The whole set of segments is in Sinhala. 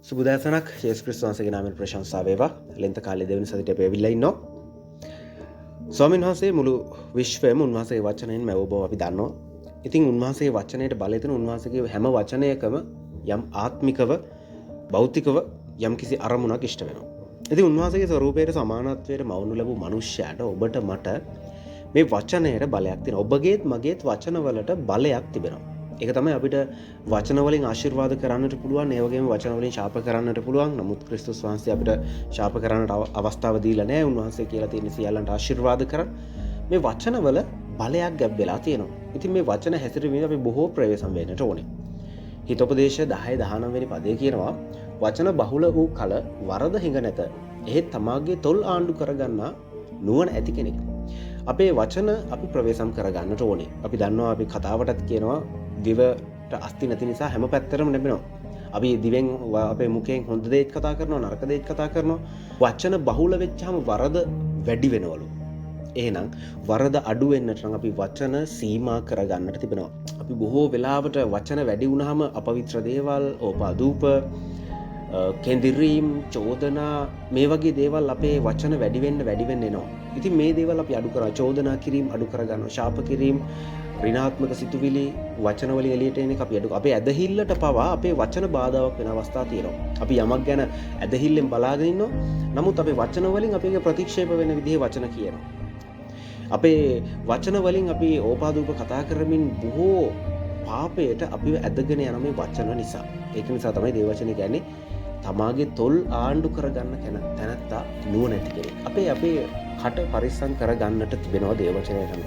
සුබදෑසනක් යේසුස් ක්‍රිස්තුස් වහන්සේගේ නාමයෙන් ප්‍රශංසා වේවා. ලෙන්ත කාලේ දෙවෙනි සතියට අපි ඇවිල්ලා ඉන්නවා. ස්වාමීන් වහන්සේ මුළු විශ්වයම උන්වහන්සේගේ වචනයෙන් මැවූ බව අපි දන්නවා. ඉතින් උන්වහන්සේගේ වචනයට බලය තියෙන උන්වහන්සේගේ හැම වචනයකම යම් ආත්මිකව, භෞතිකව යම් කිසි අරමුණක් ඉෂ්ට වෙනවා. ඉතින් උන්වහන්සේගේ ස්වරූපයට සමානත්වයට මවනු ලැබූ මනුෂ්‍යයාට ඔබට මට මේ වචනයට බලයක් තියෙනවා. ඔබගේත් මගේත් වචනවලට බලයක් තිබෙනවා. ඒක තමයි අපිට වචන වලින් ආශිර්වාද කරන්නට පුළුවන්, ඒ වගේම වචන වලින් ශාප කරන්නට පුළුවන්. නමුත් ක්‍රිස්තුස් වහන්සේ අපිට ශාප කරන්නට අවස්ථාව දීලා නැහැ. උන්වහන්සේ කියලා තියෙන සියල්ලන්ට ආශිර්වාද කරන් මේ වචනවල බලයක් ගැබ් වෙලා තියෙනවා. ඉතින් මේ වචන හැසිරීමෙන් අපි බොහෝ ප්‍රවේශම් වෙන්නට ඕනේ. හිතෝපදේශ 10:19 වෙනි පදේ කියනවා වචන බහුල වූ කල වරද හිඟ නැත. එහෙත් තමාගේ තොල් ආණ්ඩු කරගන්නා නුවණ ඇති කෙනෙක්. අපේ වචන අපි ප්‍රවේශම් කරගන්නට ඕනේ. අපි දන්නවා අපි කතාවටත් කියනවා දිවට අස්ති නැති නිසා හැම පැත්තරම නැබෙනවා. අපි දිවෙන් අපේ මුඛයෙන් හොඳ දේත් කතා කරනවා, නරක දේත් කතා කරනවා. වචන බහුල වෙච්චාම වරද වැඩි වෙනවලු. එහෙනම් වරද අඩු වෙන්නට නම් අපි වචන සීමා කරගන්නට තිබෙනවා. අපි බොහෝ වෙලාවට වචන වැඩි වුණාම අපවිත්‍ර දේවල්, ඕපාදූප, කෙන්දිරීම්, චෝදනා මේ වගේ දේවල් අපේ වචන වැඩි වෙන්න එනවා. ඉතින් මේ දේවල් අපි අඩු කරා, චෝදනා කිරීම අඩු කරගන්නවා, ශාප කිරීම, ඍණාත්මක සිතුවිලි වචන වලින් එළියට එන එක අපි අඩු. අපේ ඇදහිල්ලට පවා අපේ වචන බාධාවක් වෙන අවස්ථා තියෙනවා. අපි යමක් ගැන ඇදහිල්ලෙන් බලාගෙන ඉන්නවා. නමුත් අපේ වචන වලින් අපේ ප්‍රතික්ෂේප වෙන විදිහේ වචන කියනවා. අපේ වචන වලින් අපි ඕපාදූප කතා කරමින් බොහෝ පාපයට අපිව ඇදගෙන යන මේ වචන නිසා. ඒක නිසා තමයි දේව වචනේ කියන්නේ තමාගේ තොල් ආණ්ඩු කරගන්න තැනැත්තා නුවණැති කෙනෙක්. අපේ කට පරිස්සම් කරගන්නට තිබෙනවා දේව වචනය තමයි.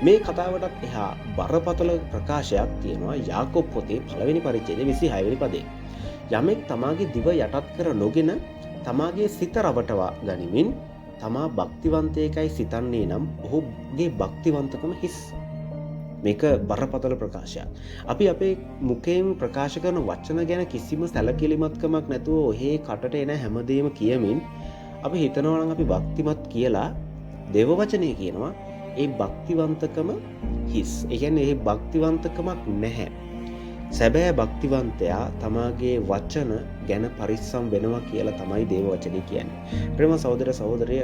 මේ කතාවටත් එහා බරපතල ප්‍රකාශයක් තියෙනවා යාකෝබ් පොතේ 1 වෙනි පරිච්ඡේදයේ 26 වෙනි පදේ. යමෙක් තමාගේ දිව යටත් කර නොගෙන තමාගේ සිත රවටවා ගනිමින් තමා භක්තිවන්තයෙක්යි සිතන්නේ නම් ඔහුගේ භක්තිවන්තකම හිස්. මේක බරපතල ප්‍රකාශයක්. අපි අපේ මුඛයෙන් ප්‍රකාශ කරන වචන ගැන කිසිම සැලකිලිමත්කමක් නැතුව ඔහේ කටට එන හැමදේම කියමින් අපි හිතනවා නම් අපි භක්තිමත් කියලා දේව වචනේ කියනවා ඒ භක්තිවන්තකම හිස්. ඒ කියන්නේ ඒ භක්තිවන්තකමක් නැහැ. සැබෑ භක්තිවන්තයා තමාගේ වචන ගැන පරිස්සම් වෙනවා කියලා තමයි දේව වචනේ කියන්නේ. ප්‍රේම සහෝදර සහෝදරිය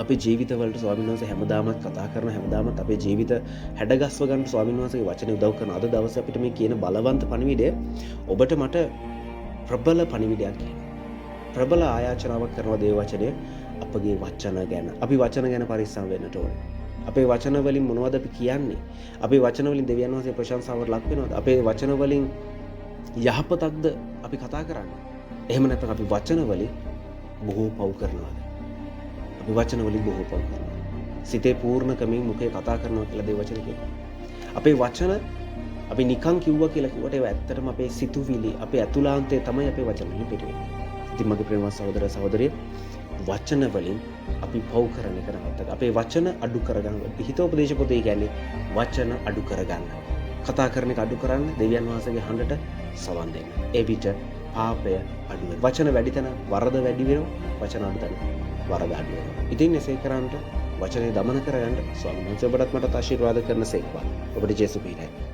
අපේ ජීවිතවලට ස්වාමීන් වහන්සේ හැමදාමත් කතා කරන හැමදාමත් අපේ ජීවිත හැඩගස්ව ගන්න ස්වාමීන් වහන්සේගේ වචනේ උදව් කරන අද දවසේ අපිට මේ කියන බලවන්ත පණිවිඩය ඔබට මට ප්‍රබල පණිවිඩයක් කියනවා. ප්‍රබල ආයාචනාවක් කරන දේව වචනය අපගේ වචන ගැන. අපි වචන ගැන පරිස්සම් වෙන්නට ඕනේ. අපේ වචන වලින් මොනවද අපි කියන්නේ? අපේ වචන වලින් දෙවියන් වහන්සේ ප්‍රශංසාවට ලක් වෙනවද? අපේ වචන වලින් යහපතක්ද අපි කතා කරන්නේ? එහෙම නැත්නම් අපි වචන වලින් බොහෝ පව් කරනවද? අපි වචන වලින් බොහෝ පව් කරනවා. සිතේ පූර්ණකමින් මුඛේ කතා කරනවා කියලා දේව වචන කියනවා. අපේ වචන අපි නිකන් කිව්වා කියලා කිව්වට ඒවා ඇත්තටම අපේ සිතුවිලි, අපේ ඇතුළාන්තයේ තමයි අපේ වචන වලින් පිටවෙන්නේ. ඉතින් මගේ ප්‍රේම සහෝදර සහෝදරිය වචන වලින් අපි පව් කරන එක නවත්තගන්න. අපේ වචන අඩු කරගන්න. හිතෝපදේශ පොතේ කියන්නේ වචන අඩු කරගන්න. කතා කරන එක අඩු කරන්න, දෙවියන් වහන්සේගේ හඬට සවන් දෙන්න. ඒ විට පාපය අඩු වෙනවා. වචන වැඩි තැන වරද වැඩි වෙනවා. වචන අඩු තැන වරද අඩු වෙනවා. ඉතින් එසේ කරන්නට වචනේ දමන කරගන්න ස්වාමීන් වහන්සේ ඔබටත් මටත් ආශිර්වාද කරන සේක්වා. ඔබට ජේසුස් පිහිටයි.